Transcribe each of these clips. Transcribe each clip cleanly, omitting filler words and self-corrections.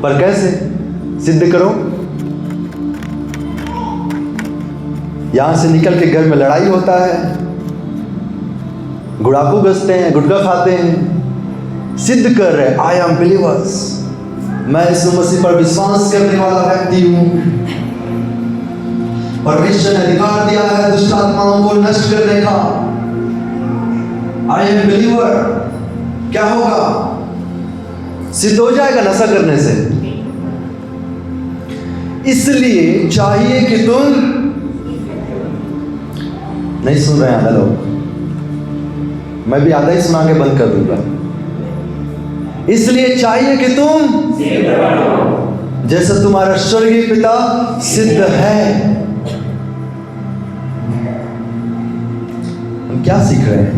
पर कैसे सिद्ध करो? यहां से निकल के घर में लड़ाई होता है, गुड़ाकू गसते हैं, गुटखा खाते हैं, सिद्ध कर रहे आई एम बिलीवर्स, मैं यीशु मसीह पर विश्वास करने वाला व्यक्ति हूं। परमेश्वर ने अधिकार दिया है दुष्ट आत्माओं को नष्ट करने का। I am believer. क्या होगा? सिद्ध हो जाएगा नशा करने से। इसलिए चाहिए कि तुम नहीं सुन रहे हैं आधा लोग, मैं भी आधा ही सुना के बंद कर दूंगा। इसलिए चाहिए कि तुम जैसा तुम्हारा स्वर्गीय पिता सिद्ध है। हम क्या सीख रहे हैं?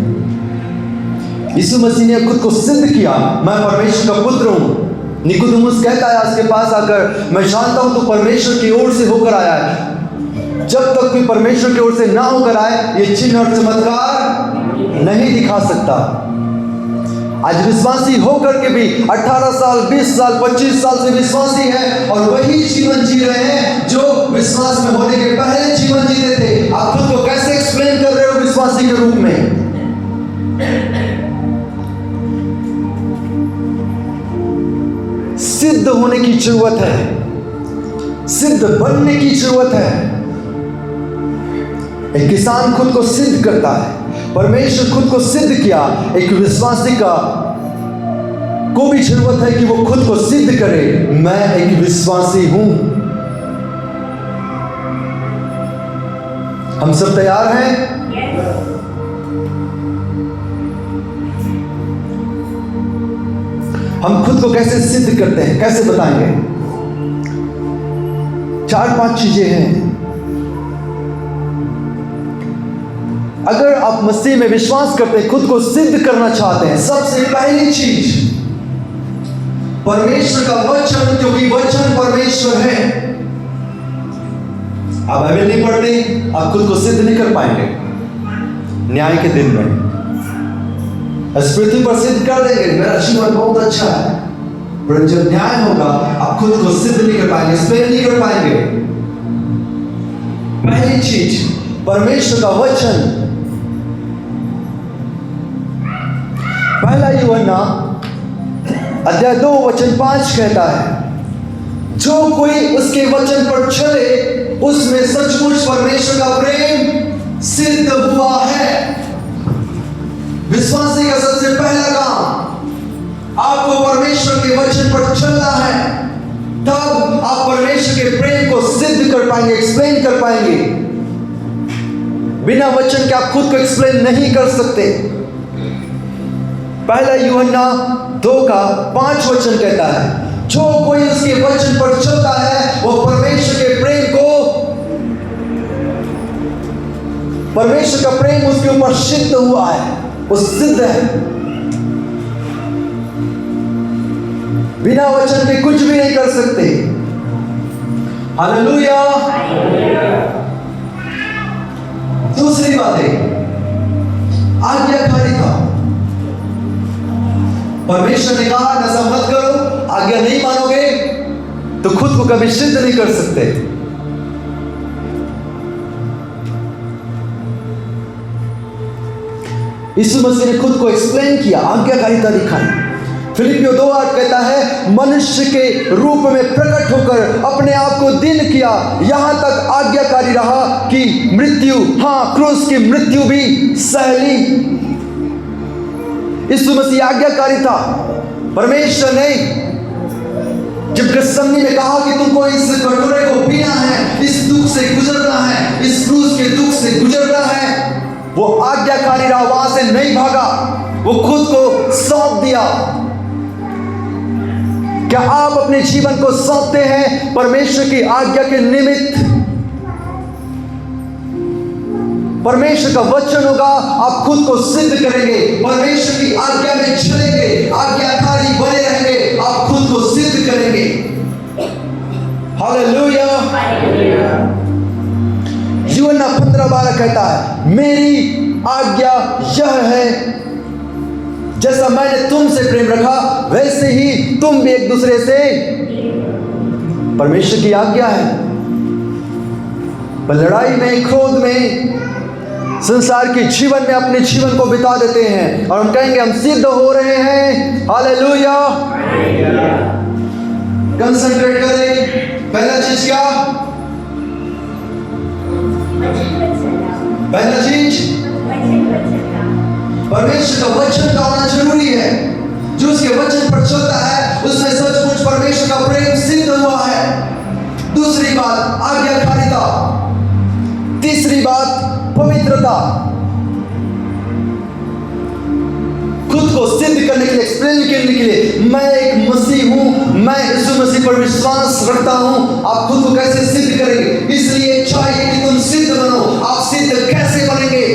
यीशु मसीह ने खुद को सिद्ध किया, मैं परमेश्वर का पुत्र हूं। निकोदेमुस कहता है उसके पास आकर, मैं जानता हूं तो परमेश्वर की ओर से होकर आया है। जब तक कोई परमेश्वर की ओर से ना होकर आए ये चिन्ह और चमत्कार नहीं दिखा सकता। आज विश्वासी होकर के भी 18 साल 20 साल 25 साल से विश्वासी हैं और वही जीवन जी रहे हैं जो विश्वास में होने के पहले जीवन जीते थे। आप खुद को कैसे एक्सप्लेन कर रहे हो विश्वासी के रूप में? सिद्ध होने की जरूरत है, सिद्ध बनने की जरूरत है। एक किसान खुद को सिद्ध करता है, परमेश्वर खुद को सिद्ध किया। एक विश्वासी का को भी जरूरत है कि वो खुद को सिद्ध करे, मैं एक विश्वासी हूं। हम सब तैयार हैं? हम खुद को कैसे सिद्ध करते हैं, कैसे बताएंगे? 4-5 चीजें हैं। अगर आप मसीह में विश्वास करते हैं, खुद को सिद्ध करना चाहते हैं, सबसे पहली चीज परमेश्वर का वचन, क्योंकि वचन परमेश्वर है। आप बाइबल नहीं पढ़ते, आप खुद को सिद्ध नहीं कर पाएंगे। न्याय के दिन में इस पृथ्वी पर सिद्ध कर देंगे मेरा जीवन बहुत अच्छा है, पर जब न्याय होगा आप खुद को सिद्ध नहीं कर पाएंगे, एक्सप्लेन नहीं कर पाएंगे। पहली चीज परमेश्वर का वचन। पहला यूहन्ना अध्याय 2 वचन 5 कहता है, जो कोई उसके वचन पर चले उसमें सचमुच परमेश्वर का प्रेम सिद्ध हुआ है। विश्वासी का सबसे पहला काम आपको परमेश्वर के वचन पर चलना है, तब आप परमेश्वर के प्रेम को सिद्ध कर पाएंगे, एक्सप्लेन कर पाएंगे। बिना वचन के आप खुद को एक्सप्लेन नहीं कर सकते। पहला यूहन्ना 2:5 वचन कहता है, जो कोई उसके वचन पर चलता है वो परमेश्वर के प्रेम को, परमेश्वर का प्रेम उसके ऊपर सिद्ध हुआ है, वो सिद्ध है। बिना वचन के कुछ भी नहीं कर सकते। हालेलुया। दूसरी बात है आज्ञाकारिता। परमेश्वर ने कहा नशा मत करो, आज्ञा नहीं मानोगे तो खुद को कभी सिद्ध नहीं कर सकते। यीशु मसीह ने खुद को एक्सप्लेन किया, आज्ञाकारिता दिखाई। फिलिपियों 2:8 कहता है, मनुष्य के रूप में प्रकट होकर अपने आप को दीन किया, यहां तक आज्ञाकारी रहा कि मृत्यु, हां क्रूस की मृत्यु भी सह ली। यीशु मसीह आज्ञाकारी था। परमेश्वर ने जब गत्समनी में कहा कि तुमको इस कटोरे को पीना है, इस दुख से गुजरना है, इस क्रूस के दुख से गुजरना है, वो आज्ञाकारी रहा, वहां से नहीं भागा, वो खुद को सौंप दिया। क्या आप अपने जीवन को सौंपते हैं परमेश्वर की आज्ञा के निमित्त? परमेश्वर का वचन होगा, आप खुद को सिद्ध करेंगे, परमेश्वर की आज्ञा में चलेंगे, आज्ञाकारी बने रहेंगे, आप खुद को सिद्ध करेंगे। हालेलुया। यूहन्ना 15:12 कहता है, मेरी आज्ञा यह है, जैसा मैंने तुमसे प्रेम रखा वैसे ही तुम भी एक दूसरे से। परमेश्वर की आज्ञा है। पर लड़ाई में, क्रोध में, संसार के जीवन में अपने जीवन को बिता देते हैं और हम कहेंगे हम सिद्ध हो रहे हैं। हालेलुया। कंसंट्रेट करें। पहला चीज क्या? पहला चीज परमेश्वर का वचन का होना जरूरी है। जो उसके वचन पर चलता है उसमें सचमुच परमेश्वर का प्रेम सिद्ध हुआ है। दूसरी बात आज्ञाकारिता। तीसरी बात पवित्रता। खुद को सिद्ध करने के लिए, एक्सप्लेन करने के लिए, मैं एक मसीह हूं, मैं यीशु मसीह पर विश्वास रखता हूं। आप खुद को कैसे सिद्ध करेंगे? इसलिए चाहिए कि तुम सिद्ध बनो। आप सिद्ध कैसे बनेंगे?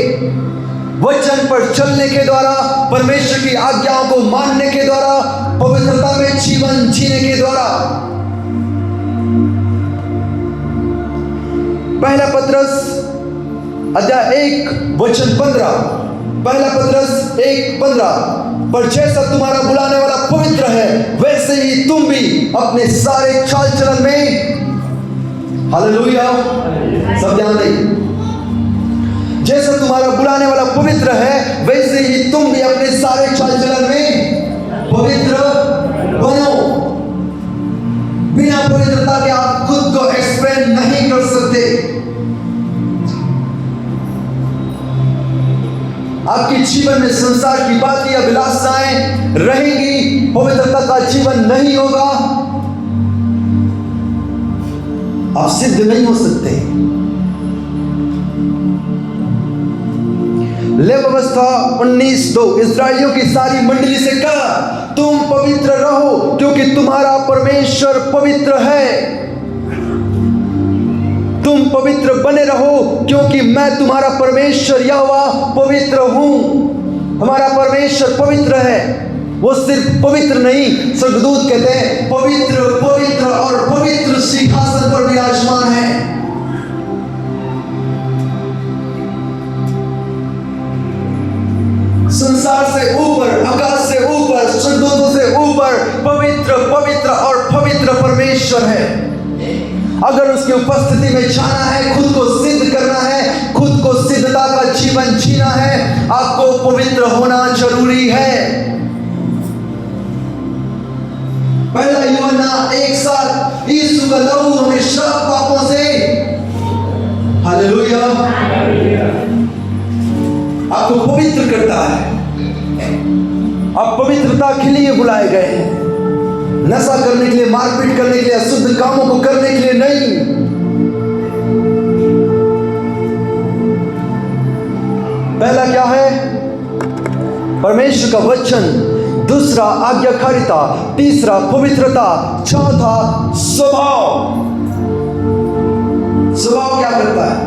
वचन पर चलने के द्वारा, परमेश्वर की आज्ञाओं को मानने के द्वारा, पवित्रता में जीवन जीने के द्वारा। पहला पत्रस अध्याय 1 वचन 15। पहला पत्रस 1:15। पर जैसा तुम्हारा बुलाने वाला पवित्र है वैसे ही तुम भी अपने सारे चाल चलन में। हालेलुया। सब ध्यान दें। जैसा तुम्हारा बुलाने वाला पवित्र है वैसे ही तुम भी अपने सारे चाल चलन में पवित्र बनो। बिना पवित्रता के आप खुद को एक्सप्लेन नहीं कर सकते। आपके जीवन में संसार की बातें, अभिलाषाएं रहेंगी, पवित्रता का जीवन नहीं होगा, आप सिद्ध नहीं हो सकते। लेवावस्था 19:2 इस्राएलियों की सारी मंडली से कहा तुम पवित्र रहो क्योंकि तुम्हारा परमेश्वर पवित्र है। तुम पवित्र बने रहो क्योंकि मैं तुम्हारा परमेश्वर यहोवा पवित्र हूं। हमारा परमेश्वर पवित्र है। वो सिर्फ पवित्र नहीं, स्वर्गदूत कहते हैं पवित्र पवित्र और पवित्र सिंहासन पर विराजमान है। संसार से ऊपर, आकाश से ऊपर, स्वर्गदूतों से ऊपर पवित्र पवित्र और पवित्र परमेश्वर है। अगर उसकी उपस्थिति में जाना है, खुद को सिद्ध करना है, खुद को सिद्धता का जीवन जीना है, आपको पवित्र होना जरूरी है। पहला यूहन्ना 1:7 यीशु का लहू हमें सब पापों से। हालेलुया। आपको पवित्र करता है। आप पवित्रता के लिए बुलाए गए हैं। नशा करने के लिए, मारपीट करने के लिए, अशुद्ध कामों को करने के लिए नहीं। पहला क्या है? परमेश्वर का वचन। दूसरा आज्ञाकारिता। तीसरा पवित्रता। चौथा स्वभाव। स्वभाव क्या करता है?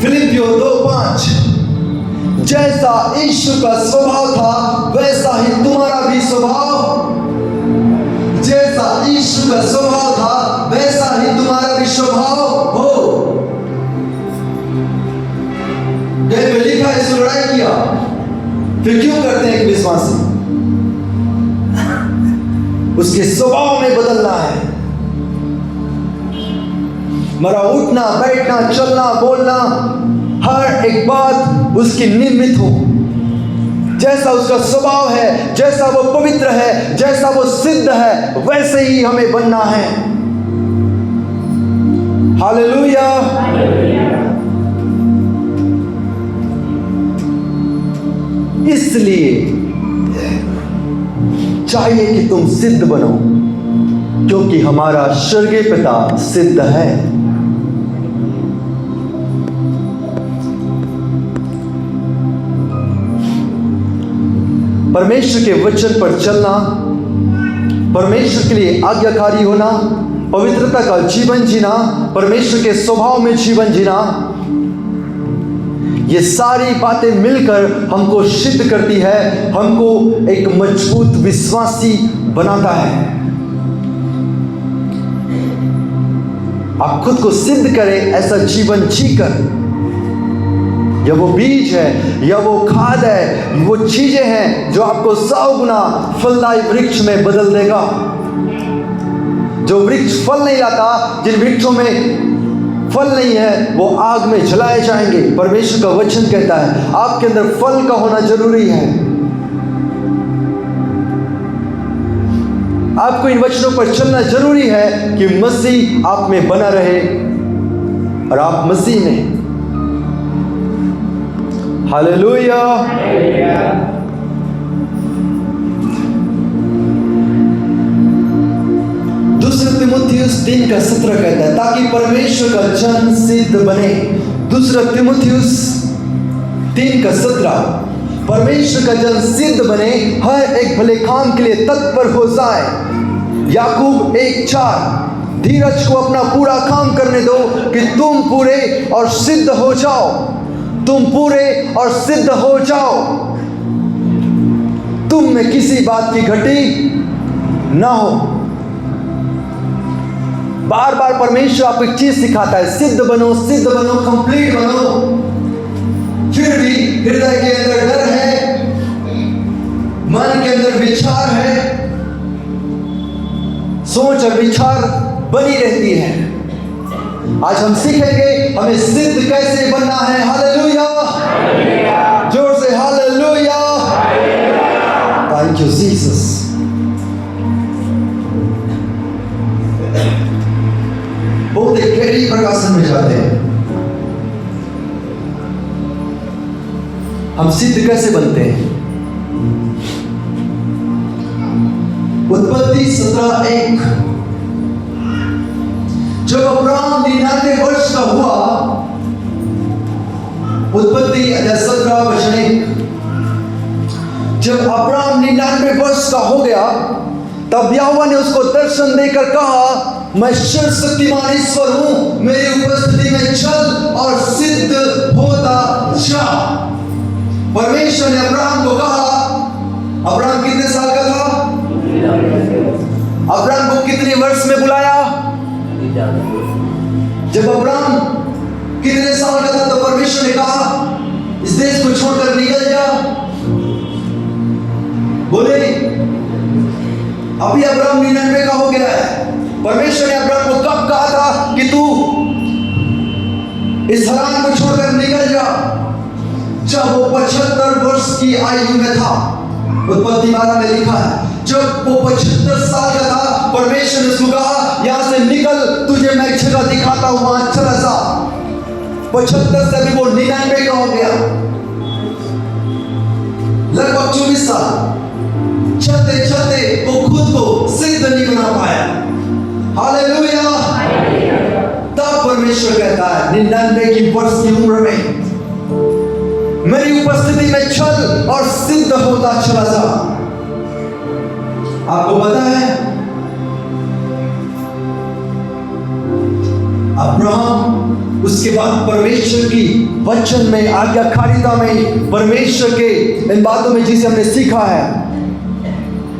फिलिपियों 2:5 जैसा यीशु का स्वभाव था वैसा ही तुम्हारा भी स्वभाव। जैसा यीशु का स्वभाव था वैसा ही तुम्हारा भी स्वभाव हो। कहीं पे लिखा है यीशु लड़ाई किया, फिर क्यों करते हैं एक विश्वासी? उसके स्वभाव में बदलना है। मरा उठना, बैठना, चलना, बोलना, हर एक बात उसकी नियमित हो। जैसा उसका स्वभाव है, जैसा वो पवित्र है, जैसा वो सिद्ध है, वैसे ही हमें बनना है। हालेलुया। इसलिए चाहिए कि तुम सिद्ध बनो क्योंकि हमारा स्वर्गीय पिता सिद्ध है। परमेश्वर के वचन पर चलना, परमेश्वर के लिए आज्ञाकारी होना, पवित्रता का जीवन जीना, परमेश्वर के स्वभाव में जीवन जीना, ये सारी बातें मिलकर हमको सिद्ध करती है, हमको एक मजबूत विश्वासी बनाता है। आप खुद को सिद्ध करें ऐसा जीवन जीकर या वो बीज है, या वो खाद है, वो चीजें हैं जो आपको 100 गुना फलदायी वृक्ष में बदल देगा। जो वृक्ष फल नहीं लाता, जिन वृक्षों में फल नहीं है, वो आग में जलाए जाएंगे। परमेश्वर का वचन कहता है आपके अंदर फल का होना जरूरी है। आपको इन वचनों पर चलना जरूरी है कि मसीह आप में बना रहे और आप मसीह में। हालेलुया। दूसरा तीमुथियुस 3:17 कहता है ताकि परमेश्वर का जन सिद्ध बने। दूसरा तीमुथियुस 3:17 परमेश्वर का जन सिद्ध बने, हर एक भले काम के लिए तत्पर हो जाए। याकूब 1:4 धीरज को अपना पूरा काम करने दो कि तुम पूरे और सिद्ध हो जाओ। तुम पूरे और सिद्ध हो जाओ, तुम में किसी बात की घटी ना हो। बार बार परमेश्वर आपको एक चीज सिखाता है, सिद्ध बनो, कंप्लीट बनो। फिर भी हृदय के अंदर डर है, मन के अंदर विचार है, सोच और विचार बनी रहती है। आज हम सीखेंगे हमें सिद्ध कैसे बनना है। हालेलुया, जोर से हालेलुया। Thank you Jesus. बहुत एक गहरी प्रकाशन में जाते हैं। हम सिद्ध कैसे बनते हैं? उत्पत्ति 17:1 जब अब्राहम 99 वर्ष का हुआ, उत्पत्ति 17:1 जब अब्राहम 99 वर्ष का हो गया, तब यहोवा ने उसको दर्शन देकर कहा, मैं सर्वशक्तिमान ईश्वर हूं, मेरी उपस्थिति में चल और सिद्ध होता जा। परमेश्वर ने अब्राहम को कहा, अब्राहम कितने साल का था? अब्राहम को कितने वर्ष में बुलाया? जब अब्राहम कितने साल का था तो परमेश्वर ने कहा इस देश को छोड़कर निकल जा। बोले अभी अब्राहम 99 का हो गया है। परमेश्वर ने अब्राहम को कब कहा था कि तू इस हरान को छोड़कर निकल जा? जब वो 75 वर्ष की आयु में था। उत्पत्ति 12 में लिखा है जब वो 75 साल का था, परमेश्वर ने उसको कहा यहां से निकल, तुझे मैं एक जगह दिखाता हूं, वहां चला जा। 75 से भी वो 99 का हो गया, लगभग 24 साल। चलते चलते वो खुद को सिद्ध नहीं बना पाया। हालेलुया। तब परमेश्वर कहता है 99 की वर्ष की उम्र में मेरी उपस्थिति में चल और सिद्ध होता चला जा। आपको पता है अब्राहम उसके बाद परमेश्वर की वचन में, आज्ञाकारिता में, परमेश्वर के इन बातों में जिसे हमने सीखा है,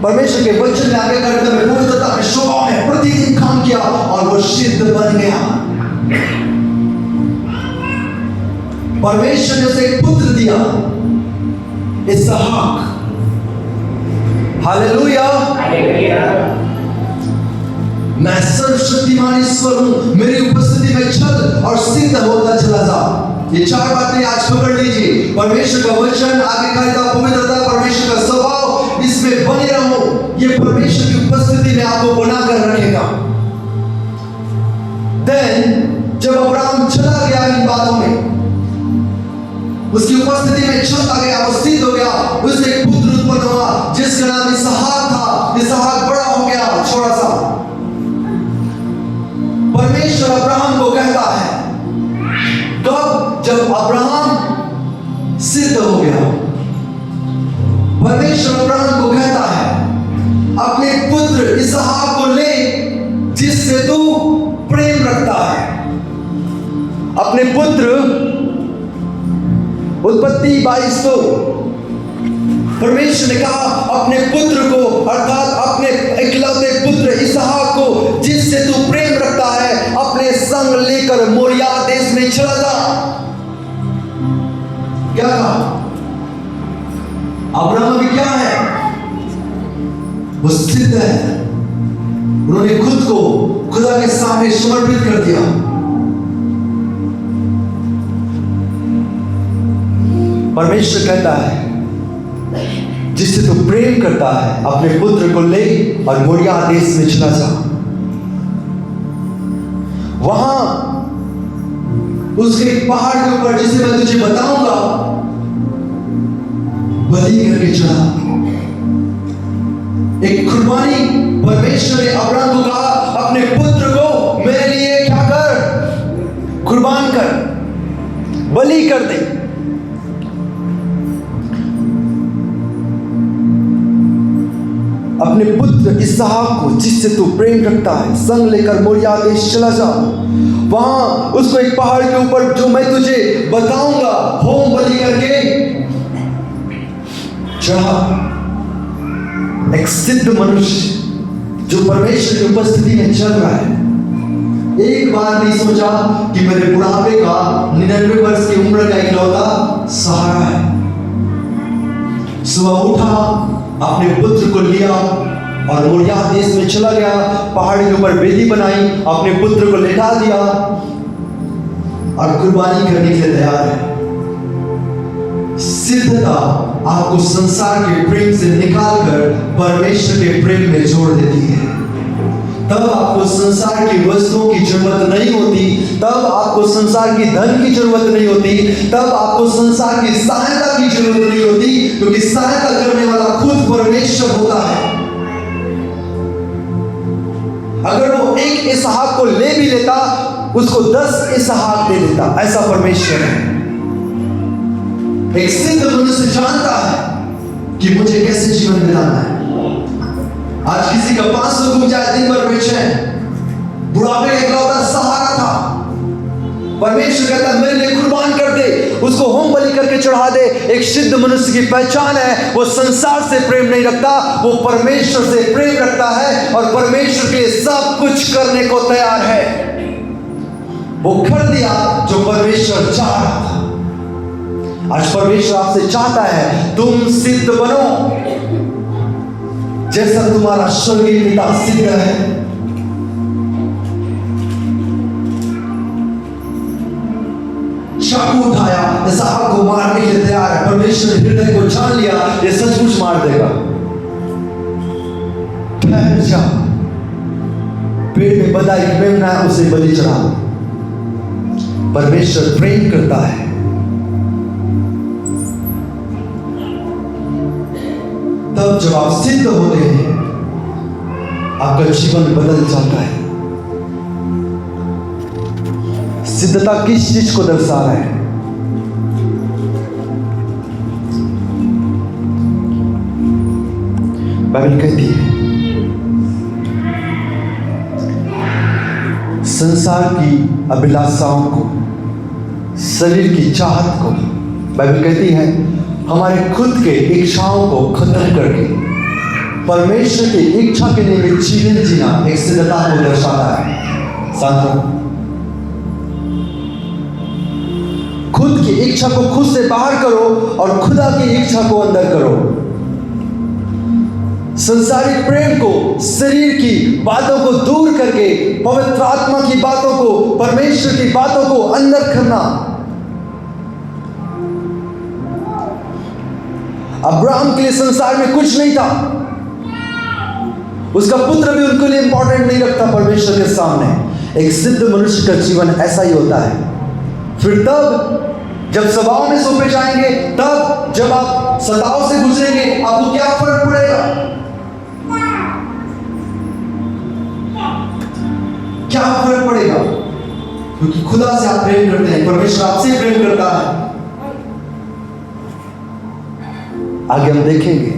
परमेश्वर के वचन में, आज्ञाकारिता में, पूर्णता में, शोभा में प्रतिदिन काम किया और वो सिद्ध बन गया। परमेश्वर ने उसे एक पुत्र दिया, इसहाक। हालेलुया। मैं सर्वशक्तिमान ईश्वर हूं, मेरी उपस्थिति में चल और सिद्ध होता चला जा। ये 4 बातें आज पकड़ लीजिए। परमेश्वर का वचन, आज्ञाकारिता, पवित्रता, परमेश्वर का स्वभाव, इसमें बने रहो। ये परमेश्वर की उपस्थिति में आपको बनाकर रखेगा। देन जब अब्राहम चला गया इन बातों में, उसकी उपस्थिति में चलता गया, वो सिद्ध हो गया, उससे एक पुत्र उत्पन्न हुआ जिसका नाम इसहाक था। इसहाक बड़ा हो गया, छोटा सा। परमेश्वर अब्राहम को कहता है कब? जब अब्राहम सिद्ध हो गया। परमेश्वर अब्राहम को कहता है अपने पुत्र इसहाक को ले जिससे तू प्रेम रखता है। अपने पुत्र, उत्पत्ति 22 परमेश्वर ने कहा अपने पुत्र को, अर्थात अपने इकलौते पुत्र इसहाक को जिससे तू प्रेम रखता है, अपने संग लेकर मोरिया देश में चला जा। अब्राहम अभी क्या है? वो सिद्ध है। उन्होंने खुद को खुदा के सामने समर्पित कर दिया। परमेश्वर कहता है जिससे तू प्रेम करता है अपने पुत्र को ले और मोरिया देश में चला जा। वहां उसके पहाड़ के ऊपर जिसे मैं तुझे बताऊंगा बलि करके चढ़ा। एक कुर्बानी परमेश्वर ने अब्राहम को कहा अपने पुत्र को मेरे लिए क्या कर, कुर्बान कर, बलि कर दे। अपने पुत्र इसहाक को जिससे तू प्रेम रखता है संग लेकर मोरिया देश चला जा। वहां उसको एक पहाड़ के ऊपर जो मैं तुझे बताऊंगा होम बलि करके चढ़ा। एक सिद्ध मनुष्य जो परमेश्वर की उपस्थिति में चल रहा है, एक बार नहीं सोचा कि मेरे बुढ़ापे का 99 वर्ष की उम्र का इकलौता सहारा है। सुबह उठा, अपने पुत्र को लिया और मोरिया देश में चला गया। पहाड़ के ऊपर वेदी बनाई, अपने पुत्र को लेटा दिया और कुर्बानी करने के लिए तैयार है। सिद्धता आपको संसार के प्रेम से निकालकर परमेश्वर के प्रेम में जोड़ देती है। तब आपको संसार की वस्तुओं की जरूरत नहीं होती, तब आपको संसार की धन की जरूरत नहीं होती, तब आपको संसार की सहायता की जरूरत नहीं होती, क्योंकि सहायता करने वाला खुद परमेश्वर होता है। अगर वो एक इसहाक को ले भी लेता, उसको 10 इसहाक दे देता। ऐसा परमेश्वर है। एक सिद्ध मनुष्य जानता है कि मुझे कैसे जीवन बिताना है। आज किसी का 500 घूम जाए, दिन भर बेचैन, बुढ़ापे का इकलौता सहारा था। परमेश्वर कहता है मेरे लिए कुर्बान कर दे, उसको होम बलि करके चढ़ा दे। एक सिद्ध मनुष्य की पहचान है, वो संसार से प्रेम नहीं रखता, वो परमेश्वर से प्रेम रखता है और परमेश्वर के लिए सब कुछ करने को तैयार है। वो कर दिया जो परमेश्वर चाह रहा था। आज परमेश्वर आपसे चाहता है तुम सिद्ध बनो जैसा तुम्हारा स्वर्गीय पिता सिद्ध है। चाकू उठाया, इसहाक को मारने के लिए तैयार है। परमेश्वर ने हृदय को जान लिया, ये सचमुच मार देगा। ठहर जा, पेड़ में बंधा एक मेमना है, उसे बलि चढ़ा। परमेश्वर प्रेम करता है। तब जब आप सिद्ध होते हैं, आपका जीवन बदल जाता है। सिद्धता किस चीज को दर्शा रहा है? बाइबल कहती है संसार की अभिलाषाओं को, शरीर की चाहत को, बाइबल कहती है हमारे खुद के इच्छाओं को खत्म करके परमेश्वर की इच्छा के लिए जीवन जीना एक सिद्धता को दर्शाता है। शांत, खुद की इच्छा को खुद से बाहर करो और खुदा की इच्छा को अंदर करो। संसारिक प्रेम को, शरीर की बातों को दूर करके पवित्र आत्मा की बातों को, परमेश्वर की बातों को अंदर करना। अब्राहम के लिए संसार में कुछ नहीं था, उसका पुत्र भी उनके लिए इंपॉर्टेंट नहीं रखता परमेश्वर के सामने। एक सिद्ध मनुष्य का जीवन ऐसा ही होता है। फिर तब जब सभाओं में सौंपे जाएंगे, तब जब आप सताओं से गुजरेंगे, आपको क्या फर्क पड़ेगा? क्या फर्क पड़ेगा? क्योंकि खुदा से आप प्रेम करते हैं, परमेश्वर आपसे प्रेम करता है। आगे हम देखेंगे।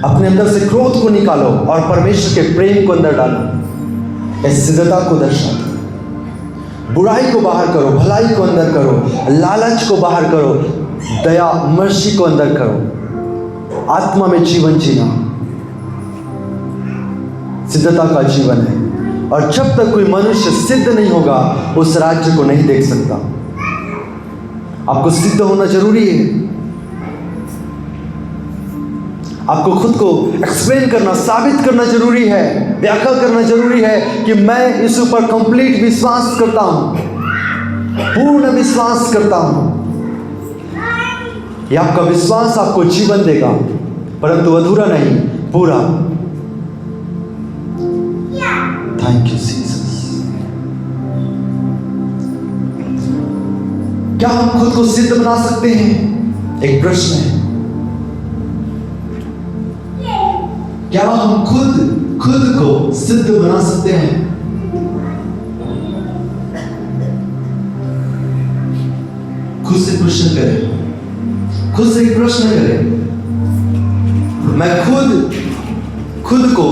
अपने अंदर से क्रोध को निकालो और परमेश्वर के प्रेम को अंदर डालो। इस सिद्धता को दर्शाता है। बुराई को बाहर करो, भलाई को अंदर करो, लालच को बाहर करो, दया मर्सी को अंदर करो। आत्मा में जीवन जीना सिद्धता का जीवन है। और जब तक कोई मनुष्य सिद्ध नहीं होगा, उस राज्य को नहीं देख सकता। आपको सिद्ध होना जरूरी है। आपको खुद को एक्सप्लेन करना, साबित करना जरूरी है, व्याख्या करना जरूरी है कि मैं इस ऊपर कंप्लीट विश्वास करता हूं, पूर्ण विश्वास करता हूं। यह आपका विश्वास आपको जीवन देगा, परंतु अधूरा नहीं, पूरा। Thank you Jesus. क्या हम खुद को सिद्ध बना सकते हैं? एक प्रश्न है। क्या हम खुद को सिद्ध बना सकते हैं? खुद से प्रश्न करें, खुद से एक प्रश्न करें। मैं खुद को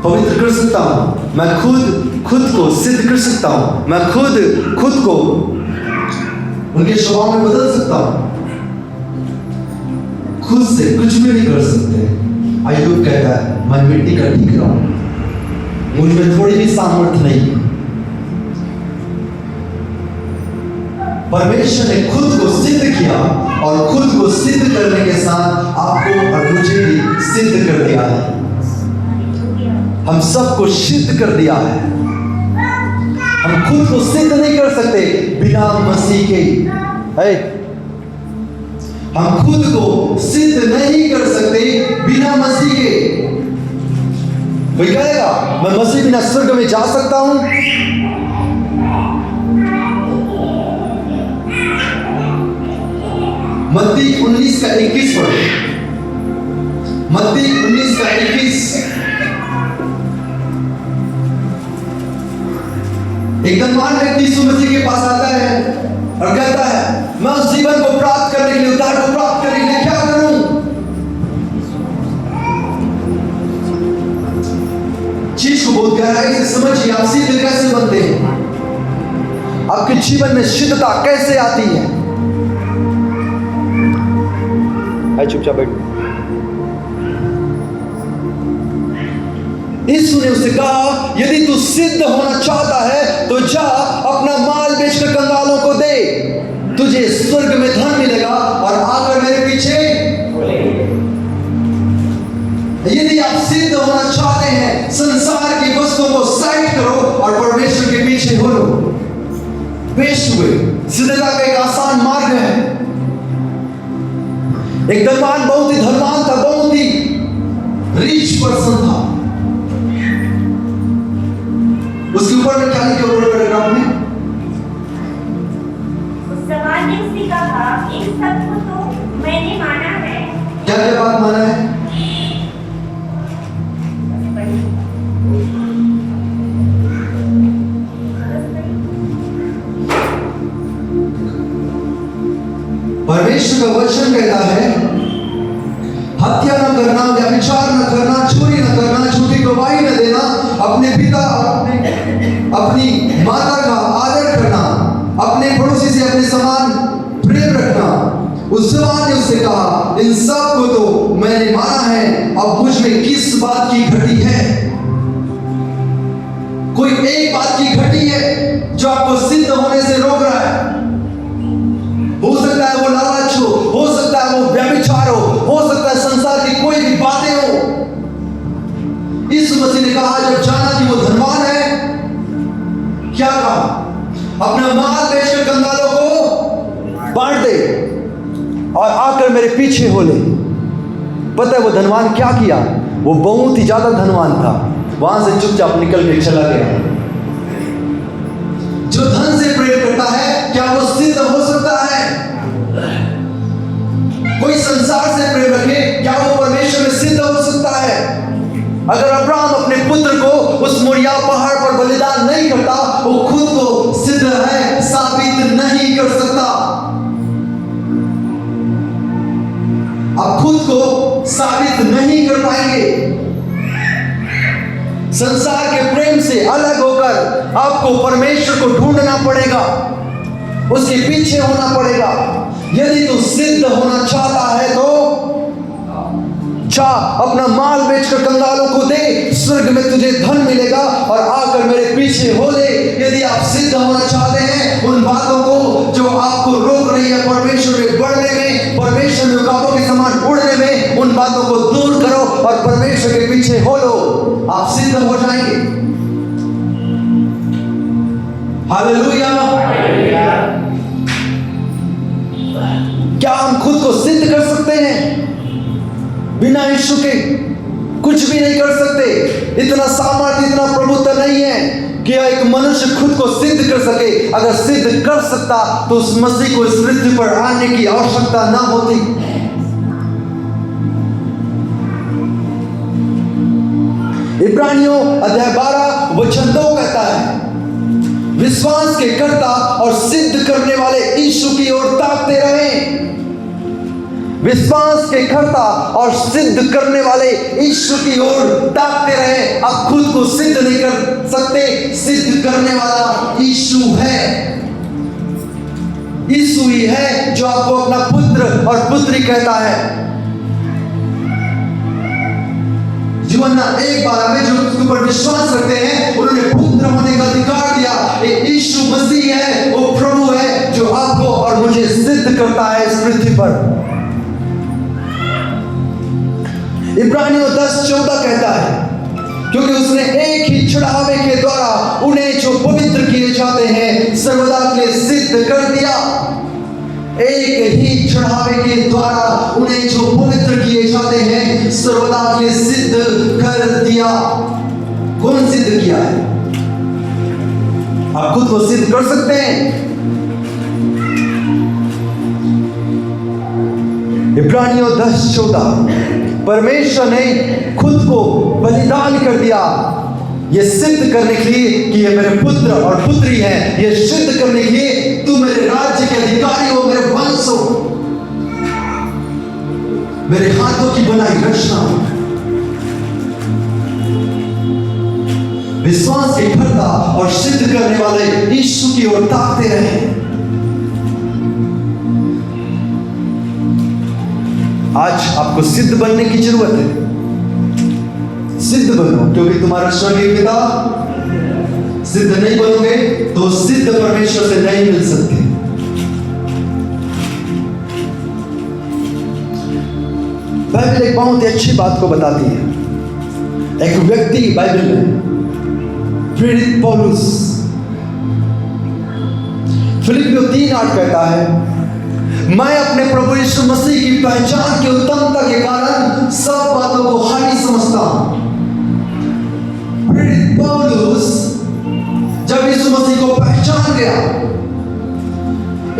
पवित्र कर सकता हूं, मैं खुद को सिद्ध कर सकता हूं, मैं खुद को उनके स्वभाव में बदल सकता हूं। खुद से कुछ भी नहीं कर सकते। अय्यूब कहता है, मैं मिट्टी का ठीकरा हूं, मुझ में थोड़ी भी सामर्थ्य नहीं है। परमेश्वर ने खुद को सिद्ध किया और खुद को सिद्ध करने के साथ आपको और मुझे भी सिद्ध कर दिया है। हम सबको सिद्ध कर दिया है। हम खुद को सिद्ध नहीं कर सकते बिना मसीह के। हम खुद को सिद्ध नहीं कर सकते बिना मसीह के। कोई कहेगा मैं मसीह बिना स्वर्ग में जा सकता हूं? मत्ती 19:21 पढ़ो। मत्ती 19:21। एक धनवान व्यक्ति यीशु मसीह के पास आता है और कहता है, मैं उस जीवन को प्राप्त करने के लिए, उद्धार को प्राप्त करने के लिए क्या करूं? चीज को बहुत गहराई से समझिए। आप सिद्ध कैसे बनते हैं? आपके जीवन में सिद्धता कैसे आती है? चुपचाप बैठ। यीशु ने उससे कहा, यदि तू सिद्ध होना चाहता है तो जा अपना माल बेचकर कंगालों को दे, तुझे स्वर्ग में धन मिलेगा और आकर मेरे पीछे। यदि आप सिद्ध होना चाहते हैं, संसार की वस्तुओं को साइड करो और परमेश्वर के पीछे हो लो। पेश हुए सिद्धता का एक आसान मार्ग है। एक धनवान बहुत ही धनवान था, बहुत ही रिच पर्सन था। उसके ऊपर में क्या लिखा हुआ पैराग्राफ में? उस सवाल ने उससे कहा, इन सब को तो मैंने माना है। क्या क्या बात माना है? परमेश्वर का वचन कहता है, हत्या न करना, व्यभिचार न करना, चोरी न करना, झूठी गवाही न देना, अपने पिता अपनी माता का आदर करना, अपने पड़ोसी से अपने समान प्रेम रखना। उस जवान ने उससे कहा, इन सब को तो मैंने माना है, अब मुझ में किस बात की घटी है? कोई एक बात की घटी है जो आपको सिद्ध होने से रोक रहा है। हो सकता है वो लालच हो सकता है वो व्यभिचार हो सकता है संसार की कोई भी बातें हो। यीशु मसीह ने कहा, जब जाना कि वो धनवान है, क्या कहा? अपना माल बेचकर कंगालों को बांट दे और आकर मेरे पीछे हो ले। पता है वो धनवान क्या किया? वो बहुत ही ज्यादा धनवान था, वहां से चुपचाप निकल के चला गया। जो धन से प्रेम करता है, क्या वो सिद्ध हो सकता है? कोई संसार से प्रेम रखे, क्या वो परमेश्वर में सिद्ध हो सकता है? अगर अब्राहम अपने पुत्र को उस मोरिया पहाड़ पर बलिदान नहीं करता, वो खुद को सिद्ध है साबित नहीं कर सकता। आप खुद को साबित नहीं कर पाएंगे। संसार के प्रेम से अलग होकर आपको परमेश्वर को ढूंढना पड़ेगा, उसके पीछे होना पड़ेगा। यदि तू सिद्ध होना चाहता है तो जा अपना माल बेचकर कंगालों को दे, स्वर्ग में तुझे धन मिलेगा और आकर मेरे पीछे हो ले। यदि आप सिद्ध होना चाहते हैं, उन बातों को जो आपको रोक रही है परमेश्वर में बढ़ने में, परमेश्वर में काबू के समान उड़ने में, उन बातों को दूर परमेश्वर के पीछे हो लो, आप सिद्ध हो जाएंगे। हालेलुया। क्या हम खुद को सिद्ध कर सकते हैं? बिना यीशु के कुछ भी नहीं कर सकते। इतना सामर्थ्य, इतना प्रभुत्व नहीं है कि एक मनुष्य खुद को सिद्ध कर सके। अगर सिद्ध कर सकता तो उस मसीह को इस पृथ्वी पर आने की आवश्यकता ना होती। इब्रानियों अध्याय 12 वचन 2 कहता है, विश्वास के कर्ता और सिद्ध करने वाले यीशु की ओर ताकते रहें। विश्वास के कर्ता और सिद्ध करने वाले यीशु की ओर ताकते रहें। आप खुद को सिद्ध नहीं कर सकते, सिद्ध करने वाला यीशु है। यीशु ही है जो आपको अपना पुत्र और पुत्री कहता है। यूहन्ना 1:12 में जो उसके ऊपर विश्वास रखते हैं उन्होंने पुत्र होने का अधिकार दिया। यीशु मसीह है, वो प्रभु है जो आपको और मुझे सिद्ध करता है इस पृथ्वी पर। इब्रानियों 10:14 कहता है, क्योंकि उसने एक ही चढ़ावे के द्वारा उन्हें जो पवित्र किए जाते हैं सर्वदा के लिए सिद्ध कर दिया। एक ही चढ़ावे के द्वारा उन्हें जो पवित्र किए जाते हैं सर्वदा के लिए सिद्ध कर दिया। कौन सिद्ध किया है? आप खुद को सिद्ध कर सकते हैं? इब्रानियों 10:14 परमेश्वर ने खुद को बलिदान कर दिया, ये सिद्ध करने के लिए कि ये मेरे पुत्र और पुत्री हैं। ये सिद्ध करने के लिए तू मेरे राज्य के अधिकारी हो, मेरे वंश हो, मेरे हाथों की बनाई रचना हो। विश्वास के कर्ता और सिद्ध करने वाले यीशु की ओर ताकते रहे। आज आपको सिद्ध बनने की जरूरत है। सिद्ध बनो, क्योंकि तुम्हारा स्वर्गीय पिता सिद्ध नहीं बनोगे तो सिद्ध परमेश्वर से नहीं मिल सकते। बाइबल एक बहुत ही अच्छी बात को बताती है। एक व्यक्ति बाइबल में प्रेरित पौलुस फिलिपियों 3:8 कहता है, मैं अपने प्रभु यीशु मसीह की पहचान की उत्तमता के कारण सब बातों को हानि समझता हूं। प्रेरित पौलुस जब यीशु मसीह को पहचान गया,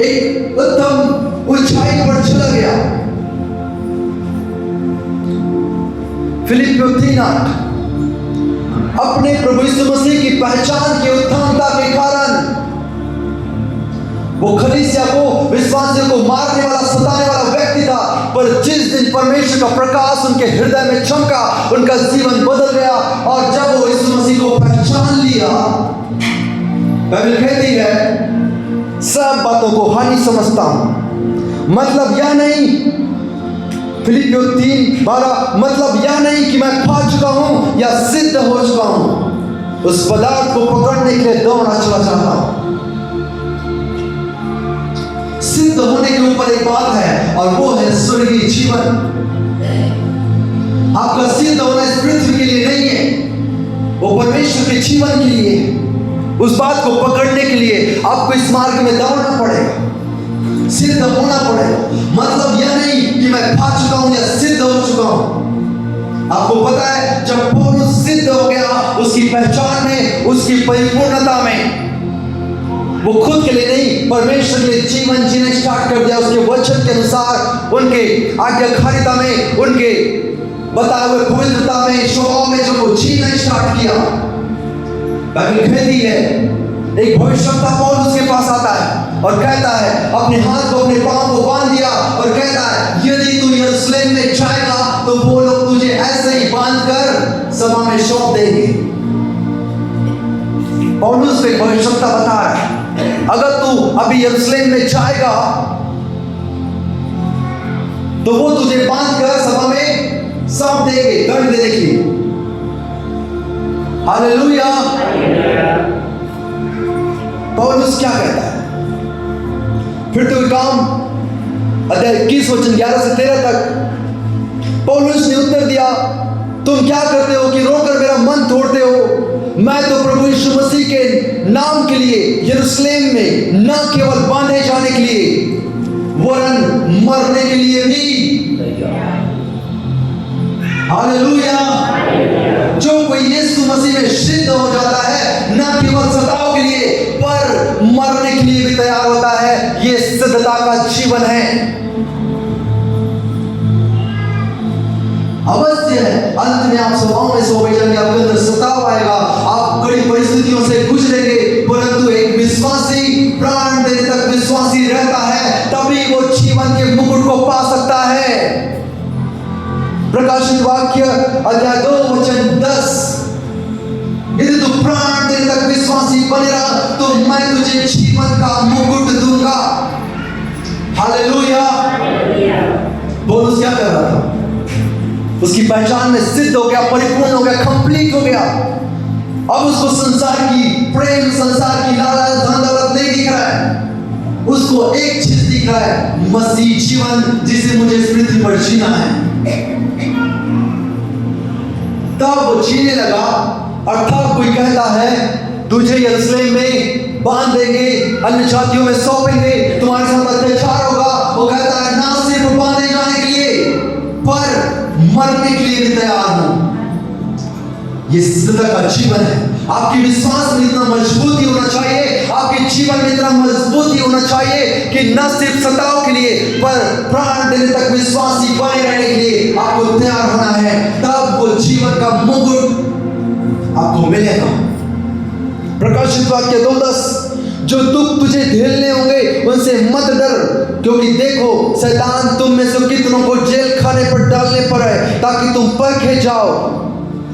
एक उत्तम ऊंचाई पर चला गया। फिलिपियों 3:8 अपने प्रभु यीशु मसीह की पहचान की उत्तमता के कारण वो कलीसिया को, विश्वासियों को मारने वाला, सताने वाला व्यक्ति था, पर जिस दिन परमेश्वर का प्रकाश उनके हृदय में चमका, उनका जीवन बदल गया। और जब वो यीशु मसीह को पहचान लिया, बाइबल कहती है सब बातों को हानि समझता हूं। मतलब यह नहीं, फिलिपियों 3:12 मतलब यह नहीं कि मैं पा चुका हूं या सिद्ध हो चुका हूं, उस पदार्थ को पकड़ने के लिए दौड़ना चला जाता हूं। सिद्ध होने के ऊपर एक बात है और वो है स्वर्गीय जीवन। आपका सिद्ध होना इस पृथ्वी के लिए नहीं है, वो परमेश्वर के जीवन के लिए है। उस बात को पकड़ने के लिए आपको इस मार्ग में दौड़ना पड़ेगा, सिद्ध होना पड़ेगा। मतलब यह नहीं कि मैं पा चुका हूं या सिद्ध हो चुका हूं। आपको पता है जब पौलुस सिद्ध हो गया, उसकी पहचान में, उसकी परिपूर्णता में, वो खुद के लिए नहीं परमेश्वर के लिए जीवन जीने स्टार्ट कर दिया। उसके वचन के अनुसार, उनके आज्ञाकारिता में, उनके बताए हुए पवित्रता में, स्वभाव में जो वो जीना स्टार्ट किया। बाइबल कहती है एक भविष्यवक्ता पौलुस के पास आता है और कहता है, अपने हाथ को अपने पांव को बांध दिया और कहता है, यदि तू यरूशलेम में जाएगा तो वो लोग तुझे ऐसे ही बांध कर सभा में सौंप देंगे। पौलुस एक भविष्यवक्ता बता रहा है, अगर तू अभी यरूशलेम में जाएगा तो वो तुझे बांध कर सभा में सौंप देंगे, दंड देने के लिए। हालेलुया। पौलुस क्या कहता है? फिर तो काम अध्याय 21 वचन 11 से 13 तक पौलुस ने उत्तर दिया, तुम क्या करते हो कि रोकर मेरा मन तोड़ते हो? मैं तो प्रभु यीशु मसीह के नाम के लिए यरूशलेम में न केवल बांधे जाने के लिए वरन मरने के लिए भी। हालेलुया। जो कोई यीशु मसीह में सिद्ध हो जाता है न केवल सताव के लिए पर मरने के लिए भी तैयार होता है, ये सिद्धता का जीवन है। अवश्य है अंत में आप स्वभाव में सो जाएंगे, आपके अंदर सताव आएगा, आप कड़ी परिस्थितियों से गुजरेंगे, परंतु एक विश्वासी प्राण देने तक विश्वासी रहता है, तभी वो जीवन के मुकुट को पा सकता है। प्रकाशित वाक्य अध्याय 2 वचन 10, यदि तू प्राण देने तक विश्वासी बने रहा तो मैं तुझे जीवन का मुकुट दूंगा। हालेलुया। पौलुस क्या कर रहा था? उसकी पहचान में सिद्ध हो गया, परिपूर्ण हो गया, कंप्लीट हो गया। अब उसको संसार की प्रेम, संसार की लालच, धन दौलत नहीं दिख रहा है, उसको एक चीज दिख रहा है, मसीह जीवन जिसे मुझे इस पृथ्वी पर जीना है। तब वो जीने लगा। और तब कोई कहता है तुझे यरूशलेम में बांध देंगे, अन्य जातियों में सौंपेंगे, तुम्हारे साथ अत्याचार होगा। वो कहता है ना सिर्फ बांधे जाने के लिए पर मरने के लिए भी तैयार हूं। ये सिद्धता का जीवन है। आपके विश्वास में इतना मजबूती होना चाहिए, आपके जीवन में इतना मजबूती होना चाहिए कि न सिर्फ सताव के लिए पर प्राण देने तक विश्वासी बने रहने के लिए आपको तैयार होना है। तब वो जीवन का मुकुट आपको मिलेगा। प्रकाशित वाक्य 2:10, जो दुख तुझे झेलने होंगे उनसे मत डर, क्योंकि देखो शैतान तुम में से कितनों को जेल खाने पर डालने पर है, ताकि तुम परखे जाओ।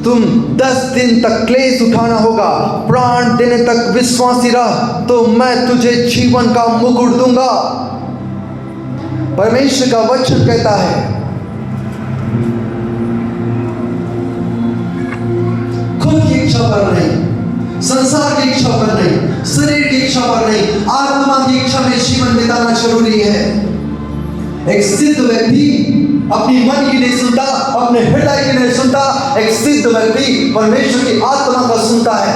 तुम 10 दिन तक क्लेश उठाना होगा। प्राण देने तक विश्वासी रह तो मैं तुझे जीवन का मुकुट दूंगा। परमेश्वर का वचन कहता है, खुद की इच्छा पर नहीं, संसार की इच्छा पर नहीं, शरीर की इच्छा पर नहीं, आत्मा की इच्छा में जीवन बिताना जरूरी है। एक सिद्ध व्यक्ति अपनी मन की नहीं सुनता, अपने हृदय की नहीं सुनता। एक सिद्ध व्यक्ति परमेश्वर की आत्मा का सुनता है।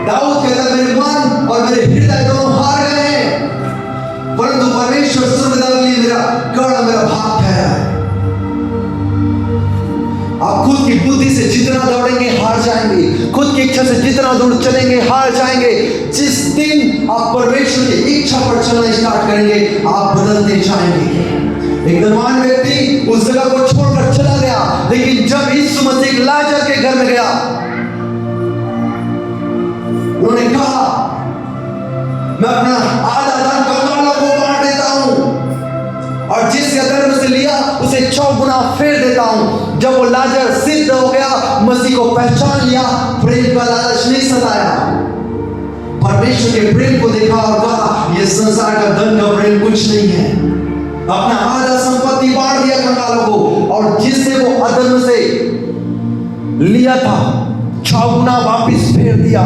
दाऊद कहता है मेरे मन और मेरे हृदय दोनों हार गए हैं, परंतु परमेश्वर सर्वदा के लिए मेरा गढ़, मेरा भाग ठहरा है। आप खुद की बुद्धि से जितना दौड़ेंगे हार जाएंगे, खुद की इच्छा से जितना दूर चलेंगे हार जाएंगे। जिस दिन आप परमेश्वर की इच्छा पर चलना स्टार्ट करेंगे आप बदलते जाएंगे। एक धनवान व्यक्ति उस जगह को छोड़कर चला गया, लेकिन जब यीशु मसीह लाजर के घर में गया, उन्होंने कहा मैं अपना आधा धन कंगालों को बांट देता हूं और जिसके धर्म से लिया उसे 6 गुना फेर देता हूं। जब वो लाजर सिद्ध हो गया, मसीह को पहचान लिया, प्रेम का लालच नहीं सताया, परमेश्वर के प्रेम को देखा और कहा यह संसार का धन का प्रेम कुछ नहीं है। अपना आधा संपत्ति बांट दिया कंगालों को और जिससे वो अधर्म से लिया था 6 गुना वापिस फेर दिया।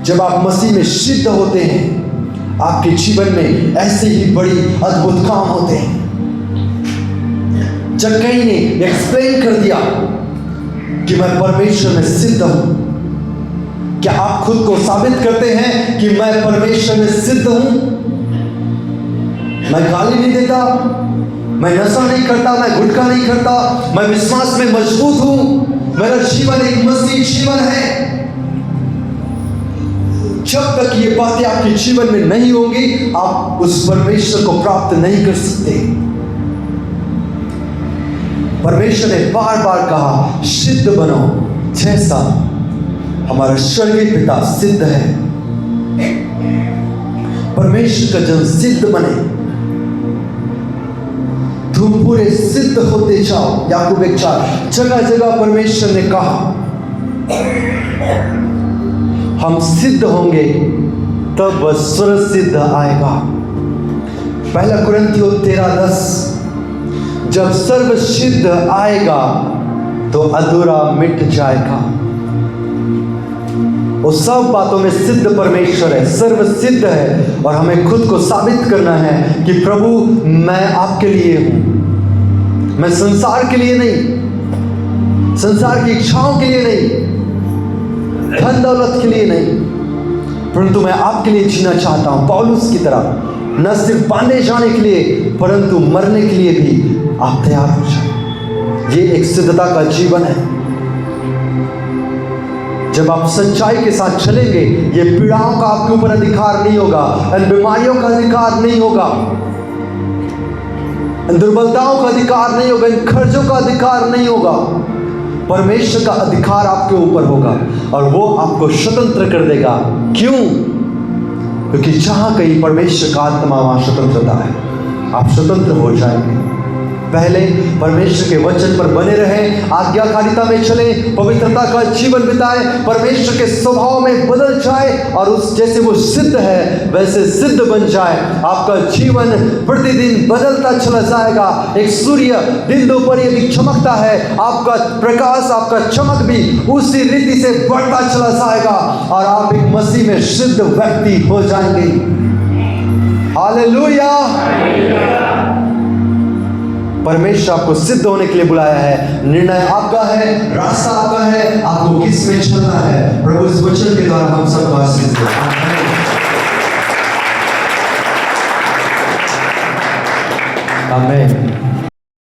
जब आप मसीह में सिद्ध होते हैं, आपके जीवन में ऐसे ही बड़ी अद्भुत काम होते हैं। जक्कई ने एक्सप्लेन कर दिया कि मैं परमेश्वर में सिद्ध हूं। क्या आप खुद को साबित करते हैं कि मैं परमेश्वर में सिद्ध हूं? मैं गाली नहीं देता, मैं नशा नहीं करता, मैं गुटखा नहीं करता, मैं विश्वास में मजबूत हूं, मेरा जीवन एक मसीह जीवन है। जब तक ये बातें आपके जीवन में नहीं होंगी, आप उस परमेश्वर को प्राप्त नहीं कर सकते। परमेश्वर ने बार बार कहा सिद्ध बनो जैसा हमारा स्वर्गीय पिता सिद्ध है। परमेश्वर का जन सिद्ध बने, तुम पूरे सिद्ध होते जाओ। याकूब 1:4, जगह जगह परमेश्वर ने कहा हम सिद्ध होंगे तब वह स्वर्ग सिद्ध आएगा। 1 कुरिन्थियों 13:10, जब सर्व सिद्ध आएगा तो अधूरा मिट जाएगा। वो सब बातों में सिद्ध परमेश्वर है, सर्व सिद्ध है, और हमें खुद को साबित करना है कि प्रभु मैं आपके लिए हूं। मैं संसार के लिए नहीं, संसार की इच्छाओं के लिए नहीं, धन दौलत के लिए नहीं, परंतु मैं आपके लिए जीना चाहता हूं पौलुस की तरह। न सिर्फ बांधे जाने के लिए परंतु मरने के लिए भी आप तैयार हो जाए। ये एक सिद्धता का जीवन है। जब आप सच्चाई के साथ चलेंगे, ये पीड़ाओं का आपके ऊपर अधिकार नहीं होगा, इन बीमारियों का अधिकार नहीं होगा, इन दुर्बलताओं का अधिकार नहीं होगा, इन खर्चों का अधिकार नहीं होगा। परमेश्वर का अधिकार आपके ऊपर होगा और वो आपको स्वतंत्र कर देगा। क्यों? क्योंकि जहां कहीं परमेश्वर का आत्मा वहां स्वतंत्रता है। आप स्वतंत्र हो जाएंगे। पहले परमेश्वर के वचन पर बने रहें, आज्ञाकारिता में चले, पवित्रता का जीवन बिताए, परमेश्वर के स्वभाव में बदल जाए और उस जैसे वो सिद्ध है वैसे सिद्ध बन जाए। आपका जीवन प्रतिदिन बदलता चला जाएगा। एक सूर्य दिन दोपहर यदि चमकता है, आपका प्रकाश, आपका चमक भी उसी रीति से बढ़ता चला जाएगा और आप एक मसीह में सिद्ध व्यक्ति हो जाएंगे। हालेलुया। परमेश्वर आपको सिद्ध होने के लिए बुलाया है। निर्णय आपका है, रास्ता आपका है, आपको किस में चलना है। प्रभु इस वचन के द्वारा हम सबको आशीष